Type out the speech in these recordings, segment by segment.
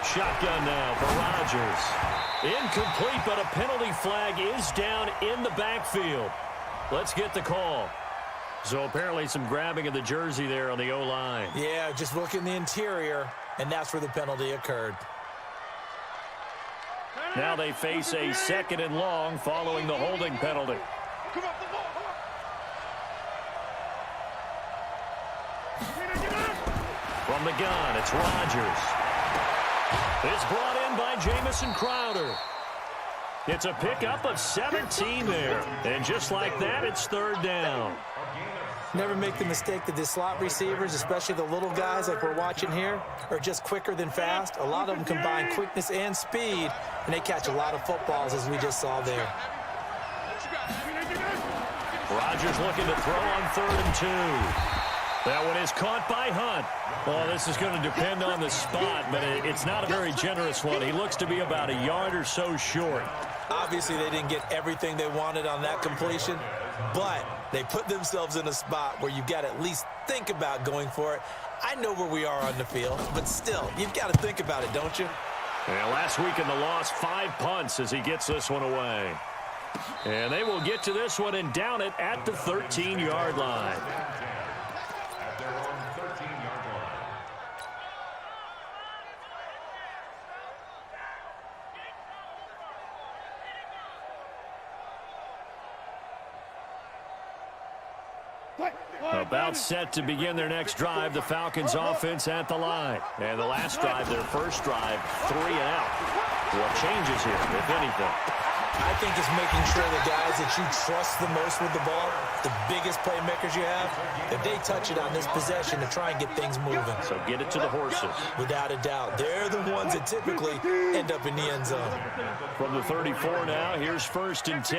Shotgun now for Rodgers. Incomplete, but a penalty flag is down in the backfield. Let's get the call. So apparently some grabbing of the jersey there on the O-line. Yeah, just look in the interior, and that's where the penalty occurred. Now they face a 2nd and long following the holding penalty. From the gun, it's Rodgers. It's brought in by Jamison Crowder. It's a pickup of 17 there. And just like that, it's 3rd down. Never make the mistake that the slot receivers, especially the little guys like we're watching here, are just quicker than fast. A lot of them combine quickness and speed, and they catch a lot of footballs, as we just saw there. Rodgers looking to throw on 3rd and 2. That one is caught by Hunt. Well, this is going to depend on the spot, but it's not a very generous one. He looks to be about a yard or so short. Obviously, they didn't get everything they wanted on that completion, but they put themselves in a spot where you've got to at least think about going for it. I know where we are on the field, but still, you've got to think about it, don't you? And last week in the loss, 5 punts as he gets this one away. And they will get to this one and down it at the 13-yard line. About set to begin their next drive, the Falcons offense at the line. And the last drive, their first drive, 3 and out. What changes here, if anything? I think it's making sure the guys that you trust the most with the ball, the biggest playmakers you have, that they touch it on this possession to try and get things moving. So get it to the horses. Without a doubt. They're the ones that typically end up in the end zone. From the 34 now, here's 1st and 10.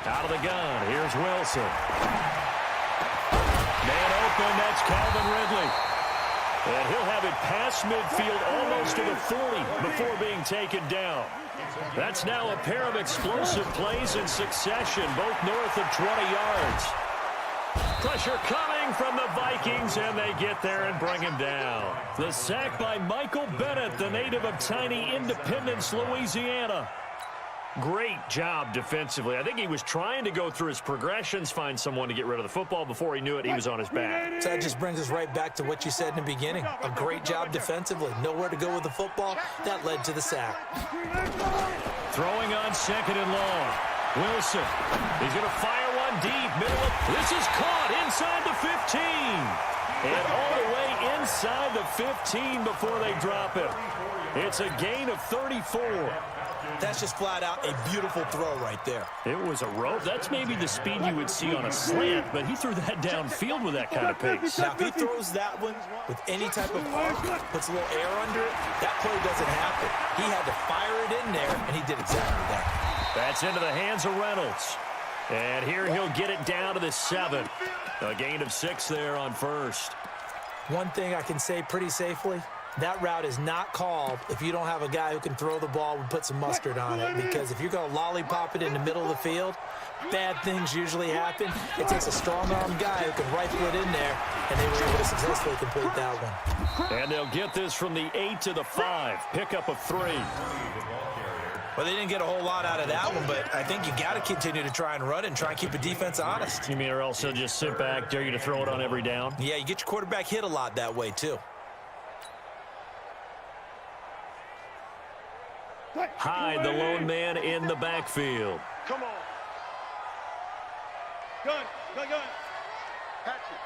Out of the gun, here's Wilson. Man open, that's Calvin Ridley. And he'll have it past midfield almost to the 40 before being taken down. That's now a pair of explosive plays in succession, both north of 20 yards. Pressure coming from the Vikings, and they get there and bring him down. The sack by Michael Bennett, the native of tiny Independence, Louisiana. Great job defensively. I think he was trying to go through his progressions, find someone to get rid of the football. Before he knew it, he was on his back. So that just brings us right back to what you said in the beginning. A great job defensively. Nowhere to go with the football. That led to the sack. Throwing on 2nd and long. Wilson. He's going to fire one deep. Middle of, this is caught inside the 15. And all the way inside the 15 before they drop it. It's a gain of 34. That's just flat out a beautiful throw right there. It was a rope. That's maybe the speed you would see on a slant, but he threw that downfield with that kind of pace. Now, if he throws that one with any type of arc, puts a little air under it, that play doesn't happen. He had to fire it in there, and he did exactly that. That's into the hands of Reynolds. And here he'll get it down to the 7. A gain of 6 there on 1st. One thing I can say pretty safely, that route is not called if you don't have a guy who can throw the ball and put some mustard on it. Because if you're going to lollipop it in the middle of the field, bad things usually happen. It takes a strong-arm guy who can rifle it in there, and they were able to successfully complete that one. And they'll get this from the 8 to the 5. Pickup of 3. Well, they didn't get a whole lot out of that one, but I think you got to continue to try and run it and try and keep the defense honest. You mean or else they'll just sit back, dare you to throw it on every down? Yeah, you get your quarterback hit a lot that way, too. Hyde, the lone man in the backfield. Come on. Gun. Hatchet.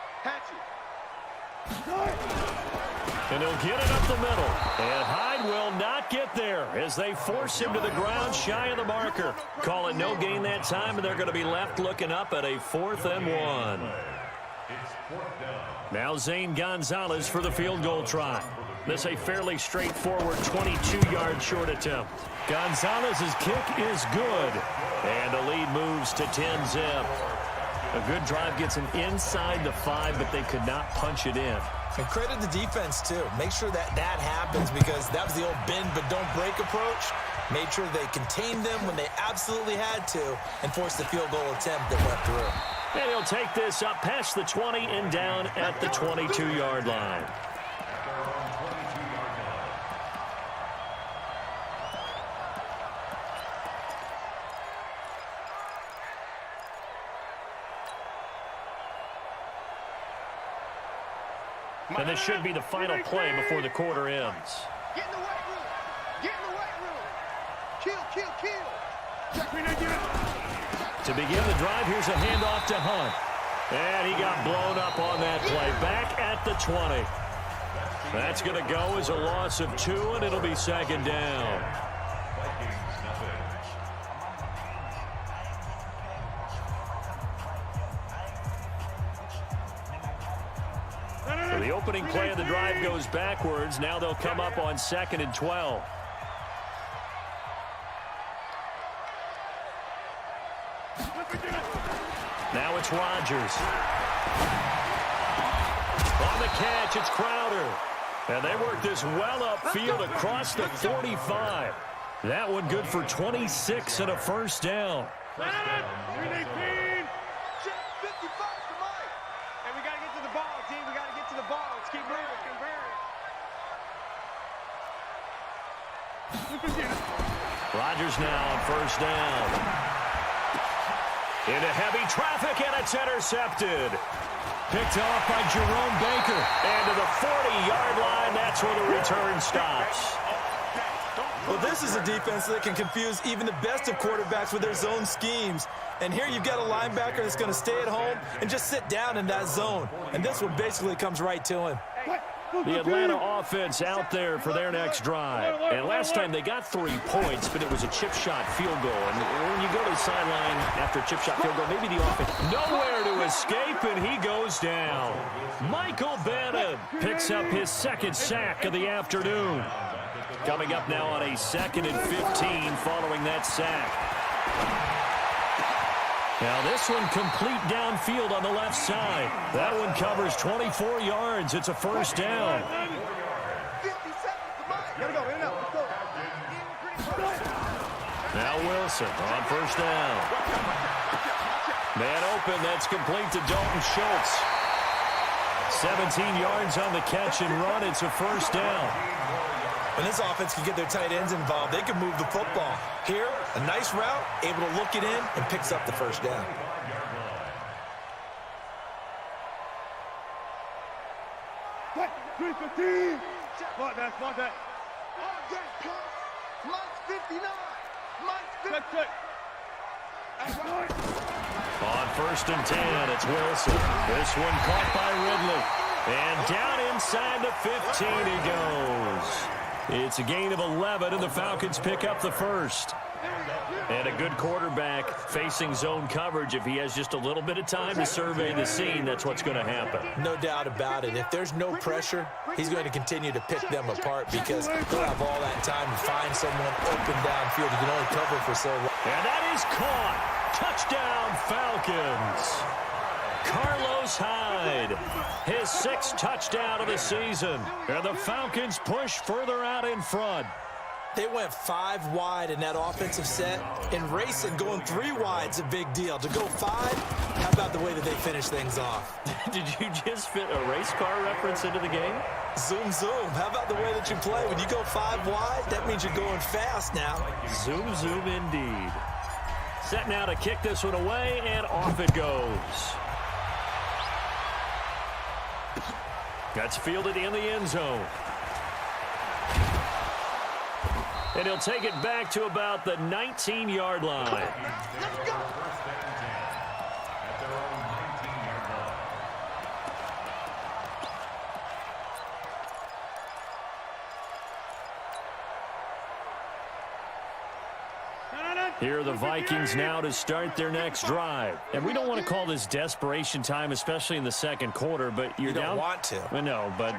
And he'll get it up the middle. And Hyde will not get there as they force him to the ground shy of the marker. Call it no gain that time, and they're going to be left looking up at a 4th and 1. Now Zane Gonzalez for the field goal try. This a fairly straightforward 22-yard short attempt. Gonzalez's kick is good. And the lead moves to 10-zip. A good drive gets them inside the 5, but they could not punch it in. And credit the defense, too. Make sure that happens because that was the old bend but don't break approach. Made sure they contained them when they absolutely had to and forced the field goal attempt that went through. And he'll take this up past the 20 and down at the 22-yard line. And this should be the final play before the quarter ends. Get in the weight room. Get in the weight room. Kill. To begin the drive, here's a handoff to Hunt. And he got blown up on that play. Back at the 20. That's going to go as a loss of 2, and it'll be second down. So the opening play of the drive goes backwards. Now they'll come up on 2nd and 12. Now it's Rodgers. On the catch, it's Crowder. And they work this well upfield across the 45. That one good for 26 and a first down. Rodgers now on first down. Into heavy traffic, and it's intercepted. Picked off by Jerome Baker. And to the 40-yard line, that's where the return stops. Well, this is a defense that can confuse even the best of quarterbacks with their zone schemes. And here you've got a linebacker that's going to stay at home and just sit down in that zone. And this one basically comes right to him. The Atlanta offense out there for their next drive. And last time they got 3 points, but it was a chip shot field goal. And when you go to the sideline after a chip shot field goal, maybe the offense nowhere to escape, and he goes down. Michael Bannon picks up his 2nd sack of the afternoon. Coming up now on a 2nd and 15 following that sack. Now this one complete downfield on the left side. That one covers 24 yards. It's a first down. Now Wilson on first down. Man open, that's complete to Dalton Schultz. 17 yards on the catch and run. It's a first down. When this offense can get their tight ends involved, they can move the football. Here, a nice route, able to look it in, and picks up the first down. What? 315. What that? Mike's 59. Mike's 50. On first and 10, it's Wilson. This one caught by Ridley. And down inside the 15 he goes. It's a gain of 11, and the Falcons pick up the first. And a good quarterback facing zone coverage. If he has just a little bit of time to survey the scene, that's what's going to happen. No doubt about it. If there's no pressure, he's going to continue to pick them apart because he'll have all that time to find someone open downfield. He can only cover for so long. And that is caught. Touchdown, Falcons. Carlos Hyde, his 6th touchdown of the season. And the Falcons push further out in front. They went 5 wide in that offensive set. And racing going 3 wide's a big deal. To go 5, how about the way that they finish things off? Did you just fit a race car reference into the game? Zoom, zoom. How about the way that you play? When you go 5 wide, that means you're going fast now. Zoom, zoom indeed. Set now to kick this one away, and off it goes. That's fielded in the end zone. And he'll take it back to about the 19-yard line. Let's go. Here are the Vikings now to start their next drive. And we don't want to call this desperation time, especially in the second quarter, but you're down. You don't want to. Well, no, but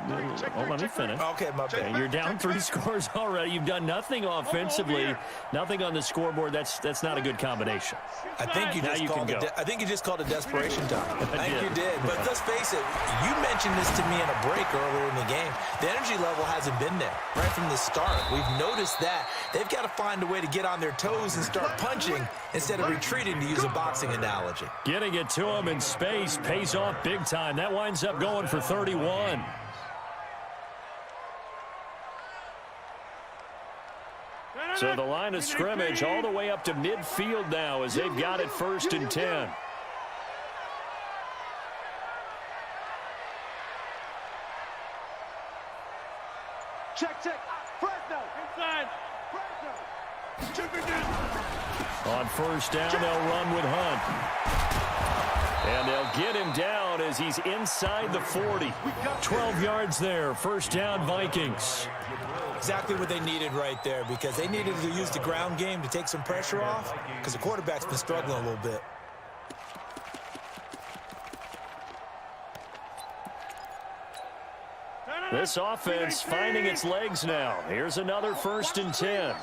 let me finish. Okay, my bad. You're down 3 scores already. You've done nothing offensively, nothing on the scoreboard. That's not a good combination. I think you just called it desperation time. I think you did. But let's face it, you mentioned this to me in a break earlier in the game. The energy level hasn't been there right from the start. We've noticed that. They've got to find a way to get on their toes and start punching instead of retreating, to use a boxing analogy. Getting it to him in space pays off big time. That winds up going for 31. So the line of scrimmage all the way up to midfield now as they've got it 1st and 10. Check. Fresno. Inside. Fresno. On 1st down, they'll run with Hunt. And they'll get him down as he's inside the 40. 12 yards there. 1st down, Vikings. Exactly what they needed right there, because they needed to use the ground game to take some pressure off, because the quarterback's been struggling a little bit. This offense finding its legs now. Here's another 1st and 10.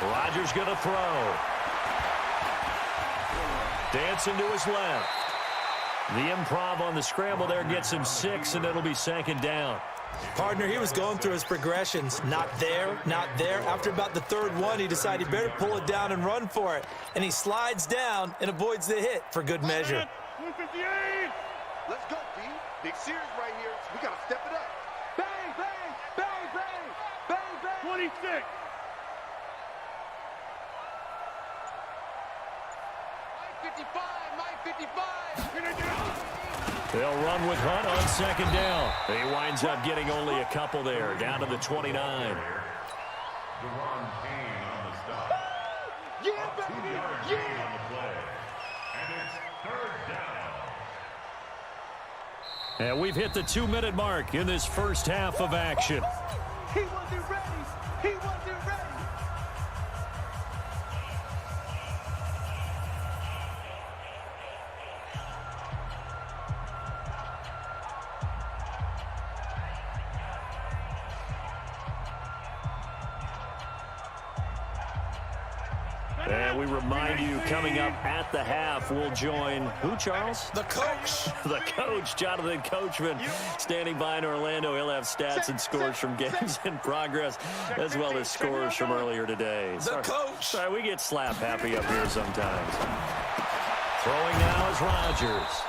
Rodgers going to throw. Dancing to his left. The improv on the scramble there gets him 6, and it'll be 2nd down. Partner, he was going through his progressions. Not there, not there. After about the 3rd one, he decided he better pull it down and run for it. And he slides down and avoids the hit for good measure. Let's go, D. Big series right here. We got to step it up. Bang, bang, bang, bang, bang, bang. 26. They'll run with Hunt on 2nd down. He winds up getting only a couple there, down to the 29. Yeah, baby, yeah. And we've hit the 2-minute mark in this first half of action. He wasn't ready. He wasn't ready. And we remind you, coming up at the half, we'll join who, Charles? The coach. The coach, Jonathan Coachman, standing by in Orlando. He'll have stats and scores from games in progress, as well as scores from earlier today. The coach. Sorry, we get slap happy up here sometimes. Throwing now is Rodgers.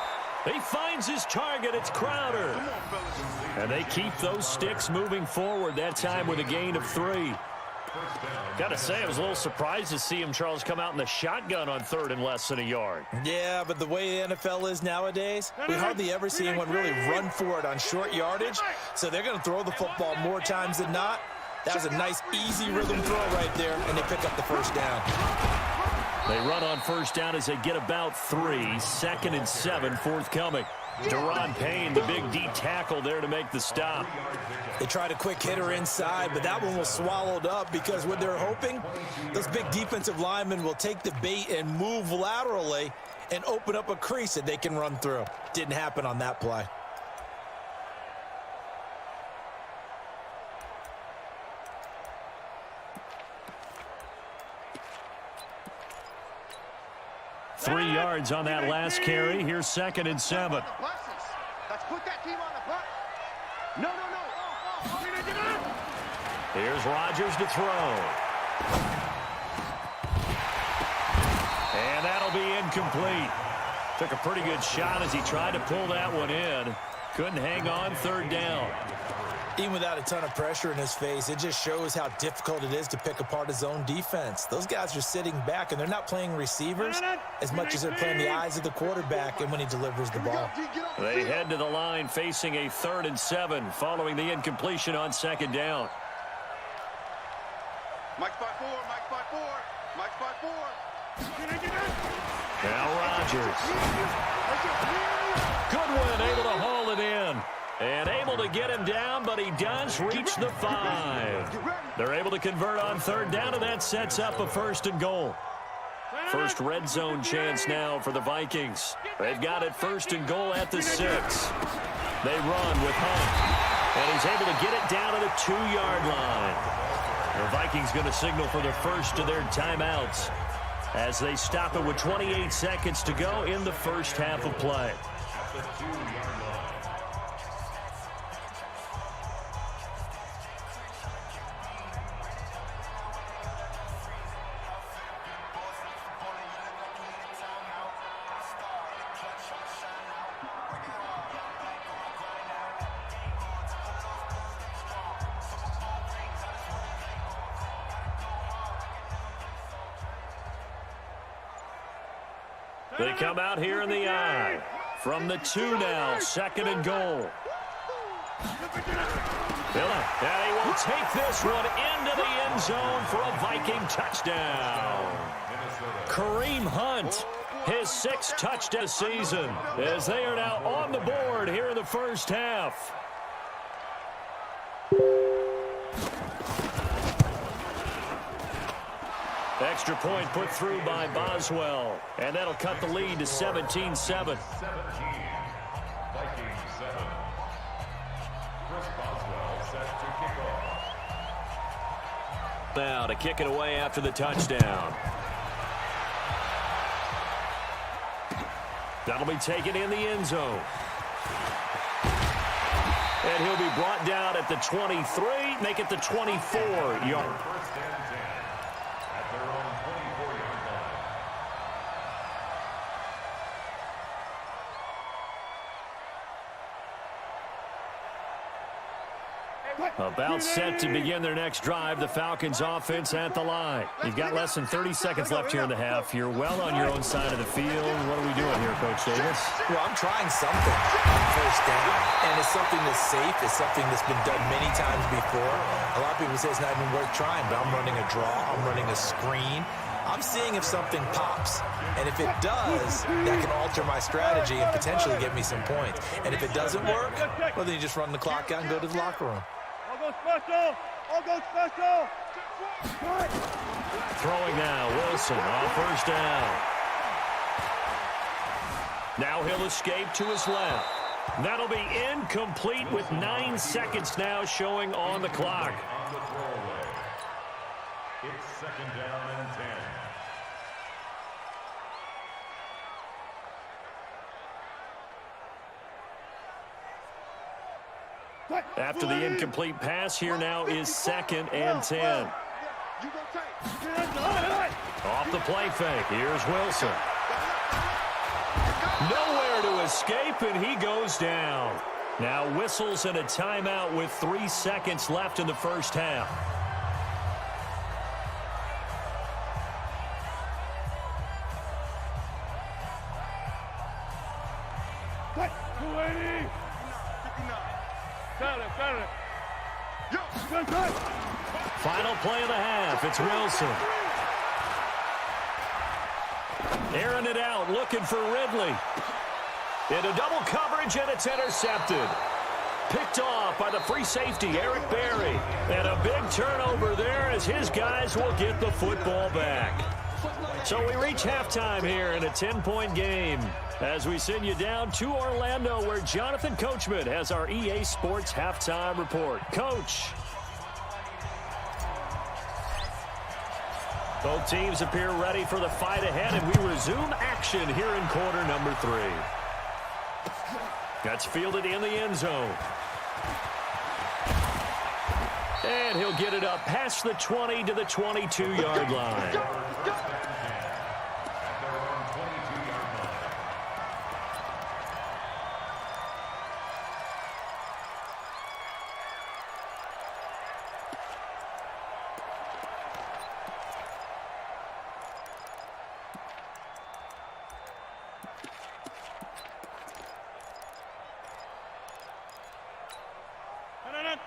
He finds his target. It's Crowder. And they keep those sticks moving forward, that time with a gain of 3. Got to say, I was a little surprised to see him, Charles, come out in the shotgun on 3rd and less than a yard. Yeah, but the way the NFL is nowadays, we hardly ever see anyone really run for it on short yardage. So they're going to throw the football more times than not. That was a nice, easy rhythm throw right there, and they pick up the 1st down. They run on 1st down as they get about 3. 2nd and 7 forthcoming. Deron Payne, the big D tackle there to make the stop. They tried a quick hitter inside, but that one was swallowed up because what they're hoping, those big defensive linemen will take the bait and move laterally and open up a crease that they can run through. Didn't happen on that play. Three yards on that last carry. Here's 2nd and 7. Let's put that team on the bus. No. Here's Rodgers to throw. And that'll be incomplete. Took a pretty good shot as he tried to pull that one in. Couldn't hang on. 3rd down. Even without a ton of pressure in his face, it just shows how difficult it is to pick apart his own defense. Those guys are sitting back, and they're not playing receivers as much as they're playing the eyes of the quarterback and when he delivers the ball. They head to the line facing a 3rd and 7 following the incompletion on 2nd down. Mike spot 4, Mike spot 4, Mike spot 4. Now Rodgers. Goodwin able to haul it in. And able to get him down, but he does reach the 5. They're able to convert on third down, and that sets up a 1st and goal. First red zone chance now for the Vikings. They've got it 1st and goal at the 6. They run with Hunt, and he's able to get it down to the 2-yard line. The Vikings going to signal for the first of their timeouts as they stop it with 28 seconds to go in the first half of play. They come out here in the I. From the 2 now, 2nd and goal. Miller, and he will take this one into the end zone for a Viking touchdown. Kareem Hunt, his 6th touchdown season, as they are now on the board here in the first half. Extra point put through by Boswell, and that'll cut the lead to 17-7. Now to kick it away after the touchdown. That'll be taken in the end zone. And he'll be brought down at the 23, make it the 24-yard. About set to begin their next drive. The Falcons offense at the line. You've got less than 30 seconds left here in the half. You're well on your own side of the field. What are we doing here, Coach Davis? Well, I'm trying something on first down, and it's something that's safe. It's something that's been done many times before. A lot of people say it's not even worth trying, but I'm running a draw. I'm running a screen. I'm seeing if something pops, and if it does, that can alter my strategy and potentially get me some points. And if it doesn't work, well, then you just run the clock out and go to the locker room. I'll go special! I'll go special! Throwing now, Wilson on first down. Now he'll escape to his left. That'll be incomplete with 9 seconds now showing on the clock. It's 2nd down and 10. After the incomplete pass, here now is 2nd and 10. Off the play fake, here's Wilson. Nowhere to escape, and he goes down. Now whistles and a timeout with 3 seconds left in the first half. Final play of the half. It's Wilson. Airing it out, looking for Ridley. Into double coverage, and it's intercepted. Picked off by the free safety, Eric Berry. And a big turnover there as his guys will get the football back. So we reach halftime here in a 10-point game as we send you down to Orlando, where Jonathan Coachman has our EA Sports halftime report. Coach. Both teams appear ready for the fight ahead, and we resume action here in quarter number 3. That's fielded in the end zone. And he'll get it up past the 20 to the 22-yard line.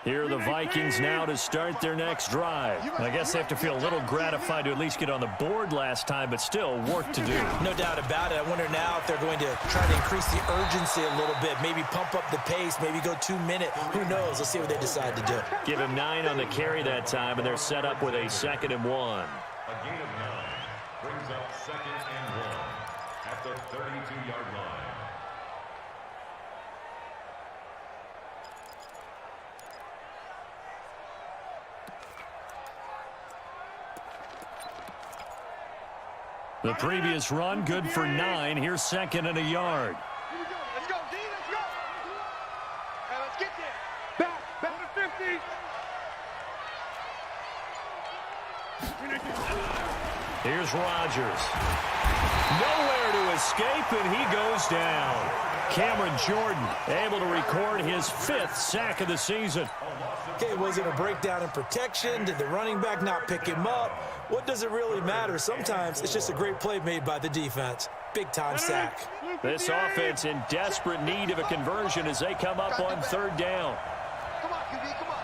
Here are the Vikings now to start their next drive. I guess they have to feel a little gratified to at least get on the board last time, but still work to do. No doubt about it. I wonder now if they're going to try to increase the urgency a little bit, maybe pump up the pace, maybe go 2 minute. Who knows? Let's see what they decide to do. Give him 9 on the carry that time, and they're set up with a 2nd and 1. A gain of 9 brings up 2nd and 1 at the 32-yard line. The previous run, good for 9. Here's 2nd and a yard. Let's go, D, let's go. Hey, let's get there. Back to 50. Here's Rodgers. Nowhere to escape, and he goes down. Cameron Jordan able to record his 5th sack of the season. Okay, was it a breakdown in protection? Did the running back not pick him up? What does it really matter? Sometimes it's just a great play made by the defense. Big-time sack. This offense in desperate need of a conversion as they come up on 3rd down. Come on, QB, come on.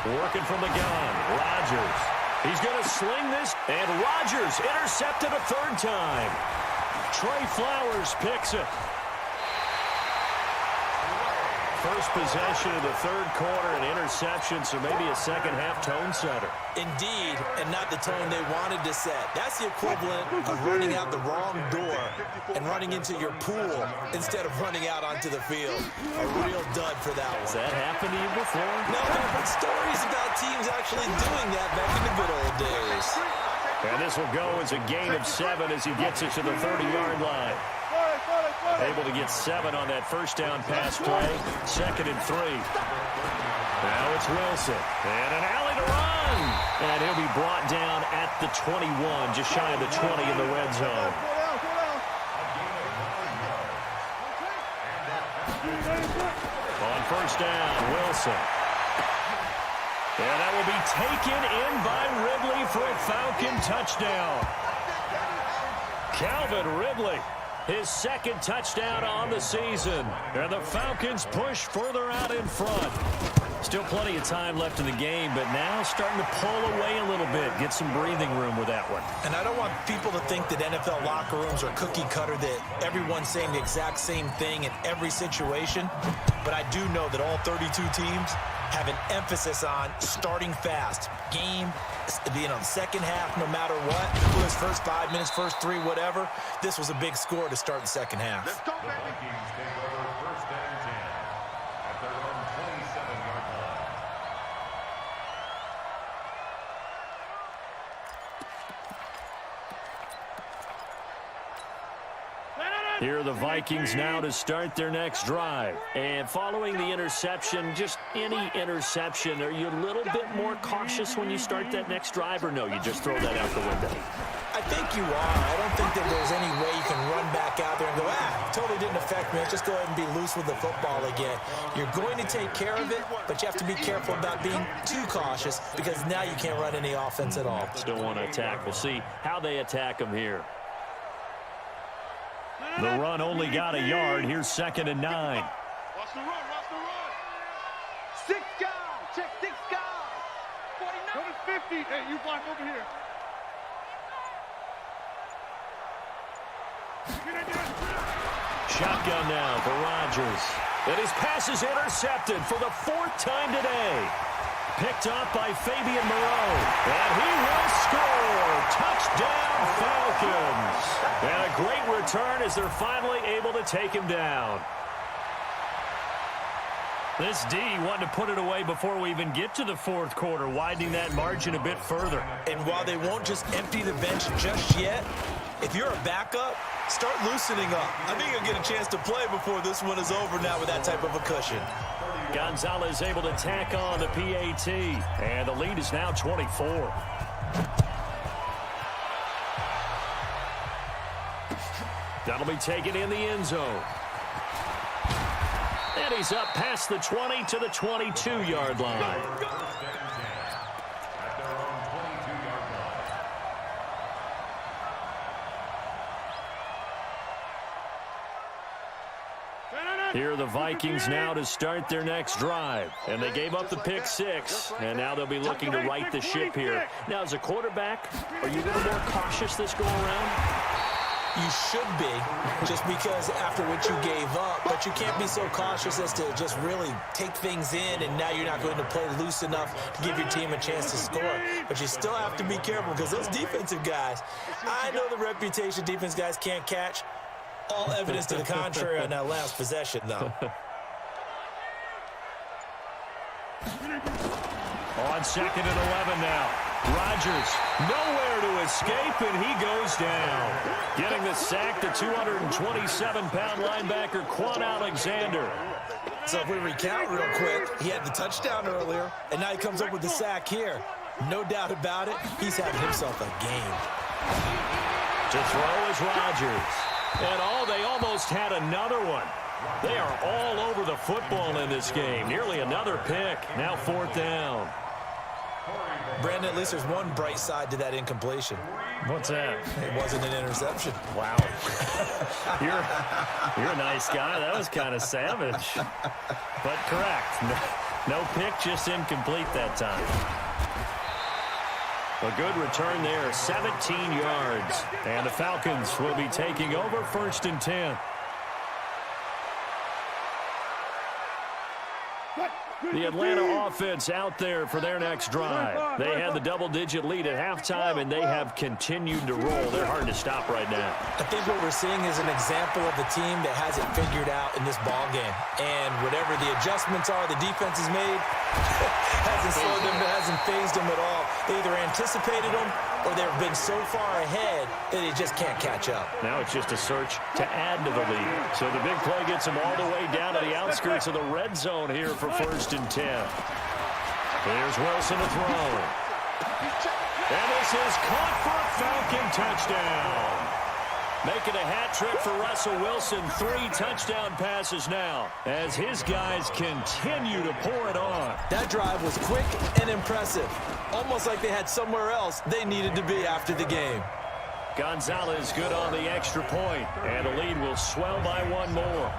Working from the gun, Rodgers. He's going to sling this, and Rodgers intercepted a 3rd time. Trey Flowers picks it. First possession of the 3rd quarter, an interception, so maybe a second-half tone setter. Indeed, and not the tone they wanted to set. That's the equivalent of running out the wrong door and running into your pool instead of running out onto the field. A real dud for that one. Has that happened to you before? No, there have been stories about teams actually doing that back in the good old days. And this will go as a gain of 7 as he gets it to the 30-yard line. Able to get 7 on that 1st down pass play. 2nd and 3. Now it's Wilson. And an alley to run. And he'll be brought down at the 21, just shy of the 20 in the red zone. On 1st down, Wilson. And that will be taken in by Ridley for a Falcon touchdown. Calvin Ridley, his 2nd touchdown on the season. And the Falcons push further out in front. Still plenty of time left in the game, but now starting to pull away a little bit. Get some breathing room with that one. And I don't want people to think that NFL locker rooms are cookie cutter, that everyone's saying the exact same thing in every situation. But I do know that all 32 teams have an emphasis on starting fast. Game, the second half, no matter what. Whether it's first 5 minutes, first 3, whatever. This was a big score to start the second half. Let's go, The baby. Vikings take over 1st and 10 at their own 27-yard line. Here are the Vikings now to start their next drive. And following the interception, just any interception, are you a little bit more cautious when you start that next drive, or no, you just throw that out the window? I think you are. I don't think that there's any way you can run back out there and go, totally didn't affect me. Let's just go ahead and be loose with the football again. You're going to take care of it, but you have to be careful about being too cautious because now you can't run any offense at all. Still want to attack. We'll see how they attack them here. The run only got a yard. Here's 2nd and 9. Watch the run, watch the run. 6 guys, check 6 guys. 49. Go to 50. Hey, you block over here. Shotgun now for Rodgers. And his pass is intercepted for the 4th time today. Picked up by Fabian Moreau. And he will score. Touchdown, Falcons. And a great return as they're finally able to take him down. This D wanting to put it away before we even get to the 4th quarter, widening that margin a bit further. And while they won't just empty the bench just yet, if you're a backup, start loosening up. I think you'll get a chance to play before this one is over now with that type of a cushion. Gonzalez able to tack on the PAT, and the lead is now 24. That'll be taken in the end zone. And he's up past the 20 to the 22-yard line. Here are the Vikings now to start their next drive. And they gave up the pick 6, and now they'll be looking to right the ship here. Now, as a quarterback, are you a little more cautious this go around? You should be, just because after what you gave up, but you can't be so cautious as to just really take things in, and now you're not going to play loose enough to give your team a chance to score. But you still have to be careful because those defensive guys, I know the reputation defense guys can't catch. All evidence to the contrary on that last possession, though. On 2nd and 11 now. Rodgers nowhere to escape, and he goes down. Getting the sack, the 227-pound linebacker, Quan Alexander. So if we recount real quick, he had the touchdown earlier, and now he comes up with the sack here. No doubt about it, he's having himself a game. To throw is Rodgers. And they almost had another one. They are all over the football in this game. Nearly another pick. Now 4th down. Brandon, at least there's one bright side to that incompletion. What's that? It wasn't an interception. Wow. You're a nice guy. That was kind of savage. But correct. No pick, just incomplete that time. A good return there, 17 yards. And the Falcons will be taking over 1st and 10. The Atlanta offense out there for their next drive. They had the double-digit lead at halftime, and they have continued to roll. They're hard to stop right now. I think what we're seeing is an example of a team that has it figured out in this ball game. And whatever the adjustments are the defense has made, hasn't slowed them, hasn't phased them at all. They either anticipated them or they've been so far ahead that they just can't catch up. Now it's just a search to add to the lead. So the big play gets them all the way down to the outskirts of the red zone here for 1st and 10. Here's Wilson to throw. And this is caught for a Falcon touchdown. Making a hat trick for Russell Wilson. 3 touchdown passes now as his guys continue to pour it on. That drive was quick and impressive. Almost like they had somewhere else they needed to be after the game. Gonzalez good on the extra point, and the lead will swell by 1 more.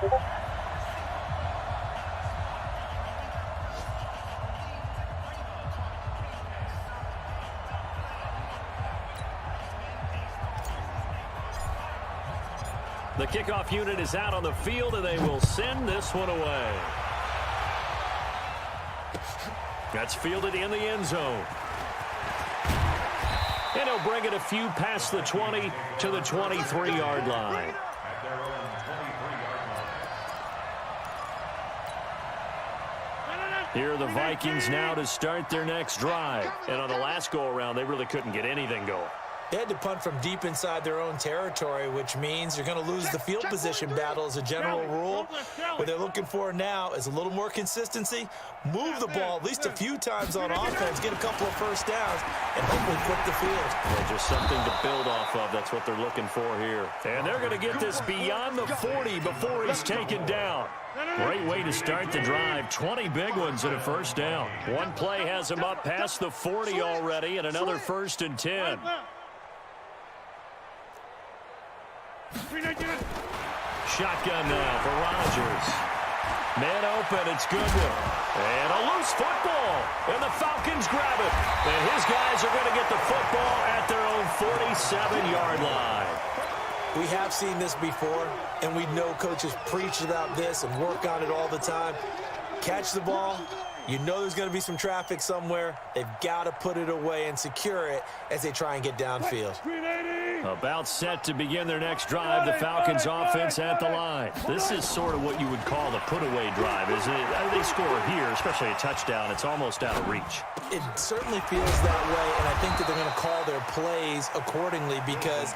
The kickoff unit is out on the field, and they will send this one away. That's fielded in the end zone. And he'll bring it a few past the 20 to the 23-yard line. Here are the Vikings now to start their next drive. And on the last go-around, they really couldn't get anything going. They had to punt from deep inside their own territory, which means you're going to lose the field position battle as a general rule. What they're looking for now is a little more consistency, move the ball at least a few times on offense, get a couple of first downs, and hopefully quick the field. Well, just something to build off of. That's what they're looking for here. And they're going to get this beyond the 40 before he's taken down. Great way to start the drive. 20 big ones and a first down. One play has him up past the 40 already, and another 1st and 10. Shotgun now for Rodgers. Man open, it's Goodwin. And a loose football. And the Falcons grab it. And his guys are going to get the football at their own 47-yard line. We have seen this before, and we know coaches preach about this and work on it all the time. Catch the ball. You know there's going to be some traffic somewhere. They've got to put it away and secure it as they try and get downfield. About set to begin their next drive, the Falcons offense at the line. This is sort of what you would call the put-away drive, isn't it? They score here, especially a touchdown. It's almost out of reach. It certainly feels that way, and I think that they're going to call their plays accordingly because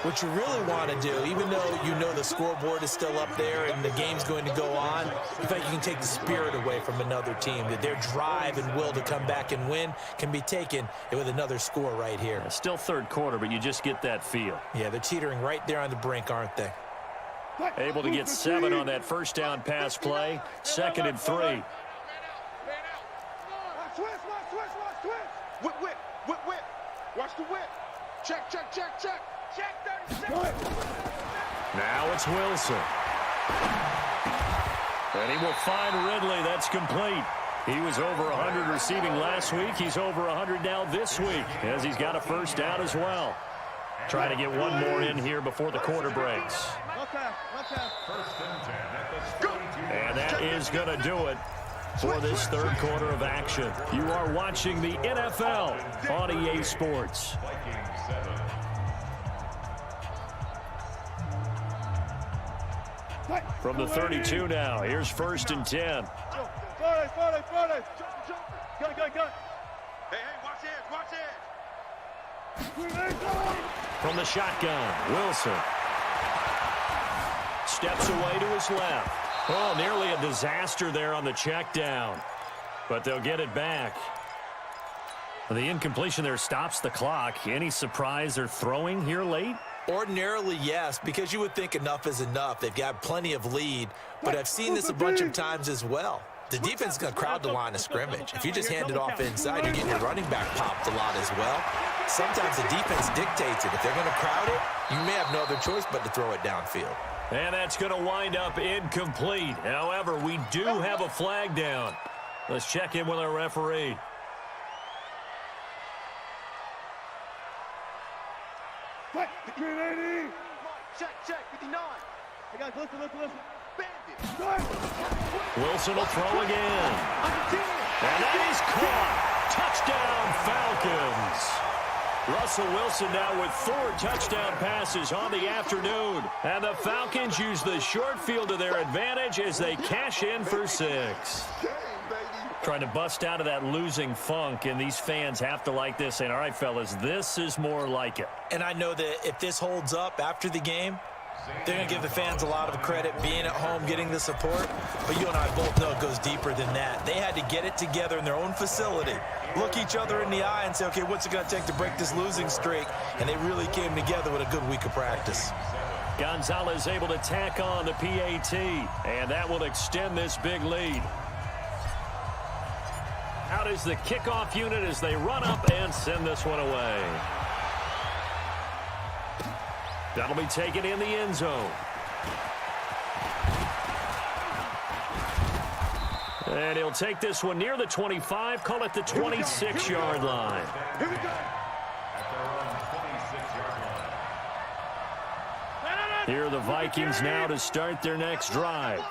what you really want to do, even though you know the scoreboard is still up there and the game's going to go on, in fact, you can take the spirit away from another team, that their drive and will to come back and win can be taken with another score right here. Still 3rd quarter, but you just get that feel. Yeah, they're teetering right there on the brink, aren't they? Able to get 7 on that first down pass play. 2nd and 3. Whip, whip, whip, whip. Watch the whip. Check, check, check, check. Check 37. Now it's Wilson. And he will find Ridley. That's complete. He was over 100 receiving last week. He's over 100 now this week as he's got a first down as well. Trying to get one more in here before the quarter breaks. And that is going to do it for this third quarter of action. You are watching the NFL on EA Sports. From the 32 now, here's 1st and 10. Go. Hey, watch it. From the shotgun, Wilson. Steps away to his left. Oh, nearly a disaster there on the check down. But they'll get it back. The incompletion there stops the clock. Any surprise they're throwing here late? Ordinarily, yes, because you would think enough is enough. They've got plenty of lead, but I've seen this a bunch of times as well. The defense is going to crowd the line of scrimmage. If you just hand it off inside, you're getting your running back popped a lot as well. Sometimes the defense dictates it. If they're going to crowd it, you may have no other choice but to throw it downfield. And that's going to wind up incomplete. However, we do have a flag down. Let's check in with our referee. Check, 59. Hey guys, listen. Wilson will throw again. And that is caught. Touchdown, Falcons. Russell Wilson now with 4 touchdown passes on the afternoon. And the Falcons use the short field to their advantage as they cash in for 6. Trying to bust out of that losing funk, and these fans have to like this. Saying, all right, fellas, this is more like it. And I know that if this holds up after the game, they're going to give the fans a lot of credit being at home, getting the support. But you and I both know it goes deeper than that. They had to get it together in their own facility, look each other in the eye and say, okay, what's it going to take to break this losing streak? And they really came together with a good week of practice. Gonzalez able to tack on the PAT, and that will extend this big lead. Out is the kickoff unit as they run up and send this one away. That'll be taken in the end zone. And he'll take this one near the 25, call it the 26-yard line. Here we go. Here are the Vikings now to start their next drive.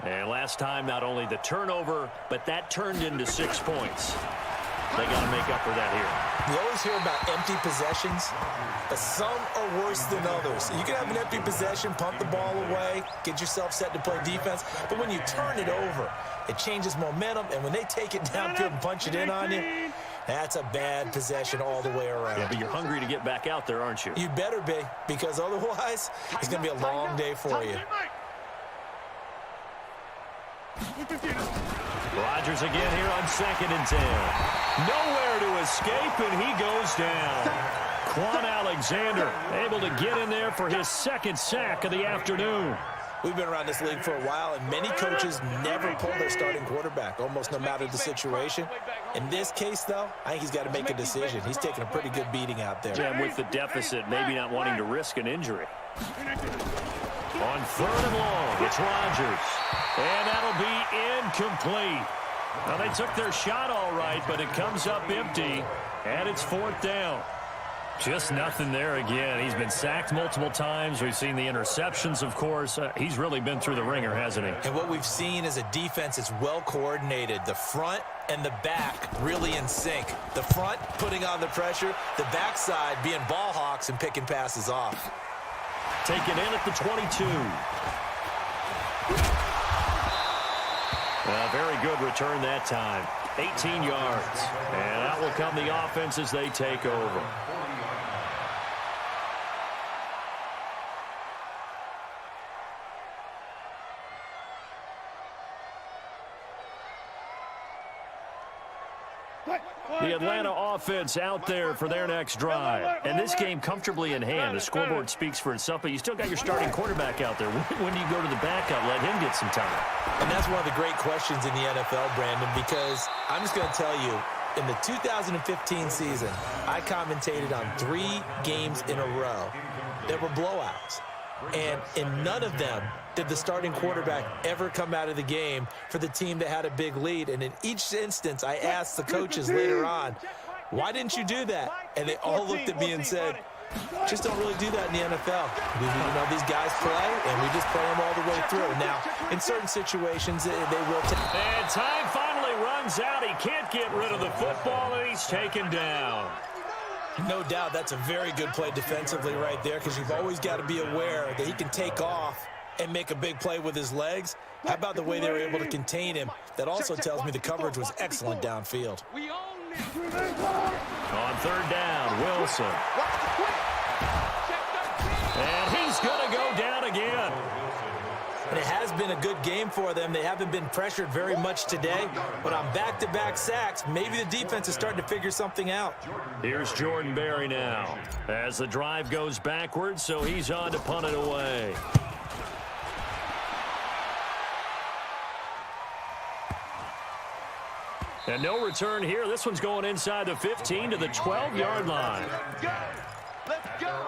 And last time, not only the turnover, but that turned into 6 points. They got to make up for that here. You always hear about empty possessions, but some are worse than others. You can have an empty possession, punt the ball away, get yourself set to play defense, but when you turn it over, it changes momentum, and when they take it downfield and punch it in on you, that's a bad possession all the way around. Yeah, but you're hungry to get back out there, aren't you? You better be, because otherwise, it's going to be a long day for you. Rodgers again here on 2nd and 10. Nowhere to escape, and he goes down. Quan Alexander able to get in there for his 2nd sack of the afternoon. We've been around this league for a while, and many coaches never pull their starting quarterback, almost no matter the situation. In this case, though, I think he's got to make a decision. He's taking a pretty good beating out there. Yeah, with the deficit, maybe not wanting to risk an injury. On 3rd and long, it's Rodgers. And that'll be incomplete. Now, they took their shot all right, but it comes up empty, and it's 4th down. Just nothing there again. He's been sacked multiple times. We've seen the interceptions, of course. He's really been through the ringer, hasn't he? And what we've seen is a defense that's well coordinated. The front and the back really in sync. The front putting on the pressure, the backside being ball hawks and picking passes off. Taken in at the 22. Very good return that time. 18 yards. And out will come the offense as they take over. The Atlanta offense out there for their next drive. And this game comfortably in hand. The scoreboard speaks for itself, but you still got your starting quarterback out there. When do you go to the backup, let him get some time? And that's one of the great questions in the NFL, Brandon, because I'm just going to tell you, in the 2015 season, I commentated on 3 games in a row that were blowouts. And in none of them did the starting quarterback ever come out of the game for the team that had a big lead. And in each instance, I asked the coaches later on, why didn't you do that? And they all looked at me and said, just don't really do that in the NFL. These guys play, and we just play them all the way through. Now, in certain situations, they will take. And time finally runs out. He can't get rid of the football, and he's taken down. No doubt that's a very good play defensively right there, because you've always got to be aware that he can take off and make a big play with his legs. How about the way they were able to contain him? That also tells me the coverage was excellent downfield. On third down, Wilson. And he's going to go down again. And it has been a good game for them. They haven't been pressured very much today, but on back-to-back sacks, maybe the defense is starting to figure something out. Here's Jordan Berry now as the drive goes backwards, so he's on to punt it away. And no return here. This one's going inside the 15 to the 12-yard line. Let's go. Let's go.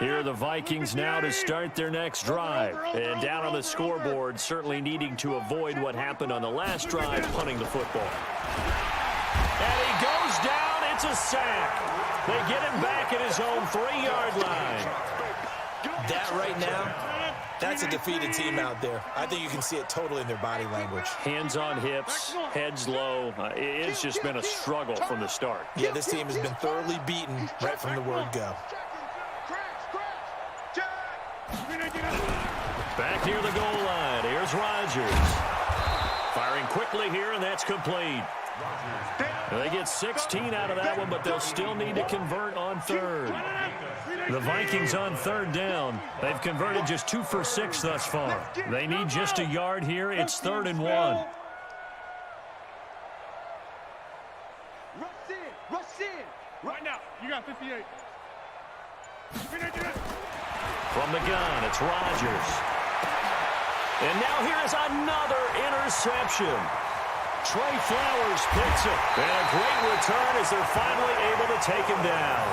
Here are the Vikings now to start their next drive. And down on the scoreboard, certainly needing to avoid what happened on the last drive, punting the football. And he goes down. It's a sack. They get him back at his own 3-yard line. That right now, that's a defeated team out there. I think you can see it totally in their body language. Hands on hips, heads low. It's just been a struggle from the start. Yeah, this team has been thoroughly beaten right from the word go. Back near the goal line. Here's Rodgers. Firing quickly here, and that's complete. They get 16 out of that one, but they'll still need to convert on third. The Vikings on third down. They've converted just 2 for 6 thus far. They need just a yard here. It's 3rd and 1. Rush in. Rush in. Right now, you got 58. From the gun, it's Rodgers. And now here's another interception. Trey Flowers picks it. And a great return as they're finally able to take him down.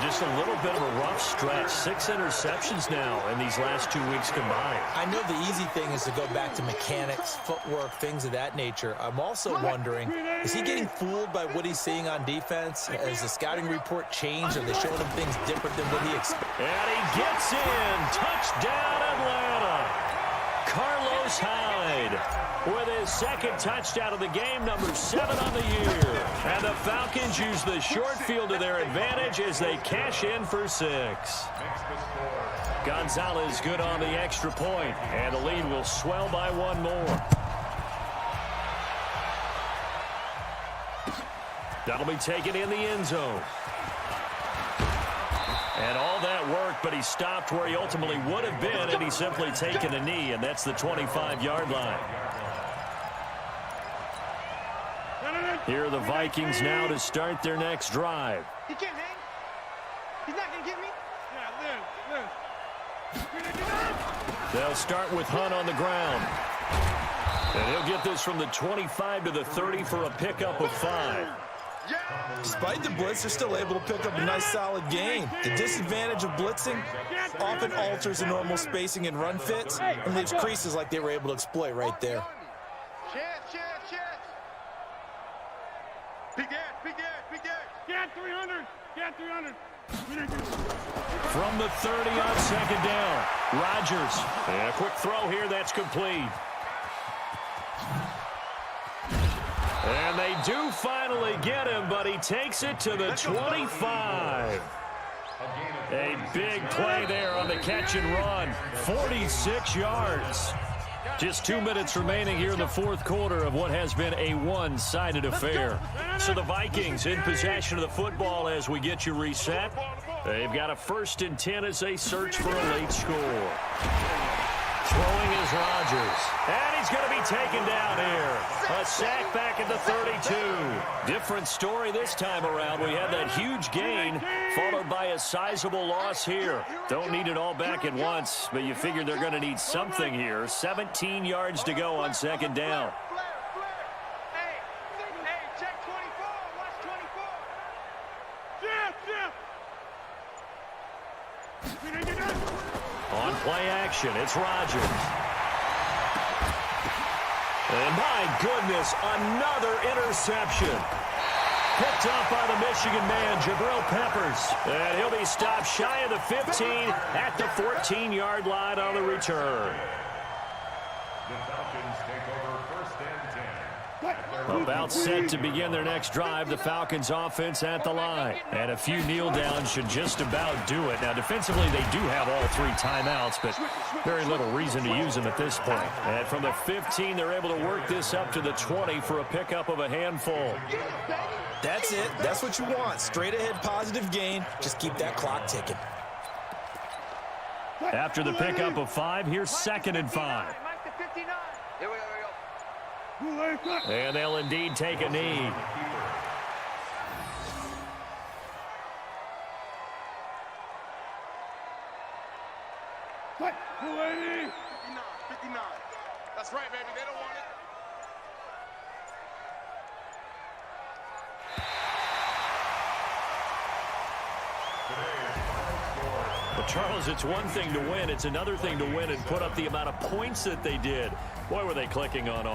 Just a little bit of a rough stretch. 6 interceptions now in these last 2 weeks combined. I know the easy thing is to go back to mechanics, footwork, things of that nature. I'm also wondering, is he getting fooled by what he's seeing on defense? Has the scouting report changed? Are they showing him things different than what he expected? And he gets in. Touchdown, Atlanta. Carlos Hyde with his second touchdown of the game, number 7 on the year. And the Falcons use the short field to their advantage as they cash in for 6. Gonzalez good on the extra point, and the lead will swell by 1 more. That'll be taken in the end zone. And all that work, but he stopped where he ultimately would have been, and he's simply taken a knee, and that's the 25-yard line. Here are the Vikings now to start their next drive. He can't hang. He's not going to get me. They'll start with Hunt on the ground. And he'll get this from the 25 to the 30 for a pickup of 5. Despite the blitz, they're still able to pick up a nice solid gain. The disadvantage of blitzing often alters the normal spacing and run fits and leaves creases like they were able to exploit right there. Chance. Big ass. Get 300. Get 300. From the 30 on second down, Rodgers. And a quick throw here, that's complete. And they do finally get him, but he takes it to the 25. A big play there on the catch and run. 46 yards. Just 2 minutes remaining here in the fourth quarter of what has been a one-sided affair. So the Vikings in possession of the football as we get you reset. They've got a 1st and 10 as they search for a late score. Throwing is Rodgers. And he's going to be taken down here. A sack back at the 32. Different story this time around. We had that huge gain followed by a sizable loss here. Don't need it all back at once, but you figure they're going to need something here. 17 yards to go on second down. Hey, check 24. Watch 24. Play action. It's Rodgers. And my goodness, another interception. Picked up by the Michigan man, Jabril Peppers. And he'll be stopped shy of the 15 at the 14-yard line on the return. The Falcons take over first and 10. About set to begin their next drive, the Falcons offense at the line. And a few kneel downs should just about do it. Now, defensively, they do have all 3 timeouts, but very little reason to use them at this point. And from the 15, they're able to work this up to the 20 for a pickup of a handful. That's it. That's what you want. Straight ahead positive gain. Just keep that clock ticking. After the pickup of 5, here's 2nd and 5. Here we go. And they'll indeed take a knee. Fight. 280. 59. That's right, baby. They don't want it. But, Charles, it's one thing to win. It's another thing to win and put up the amount of points that they did. Boy, were they clicking on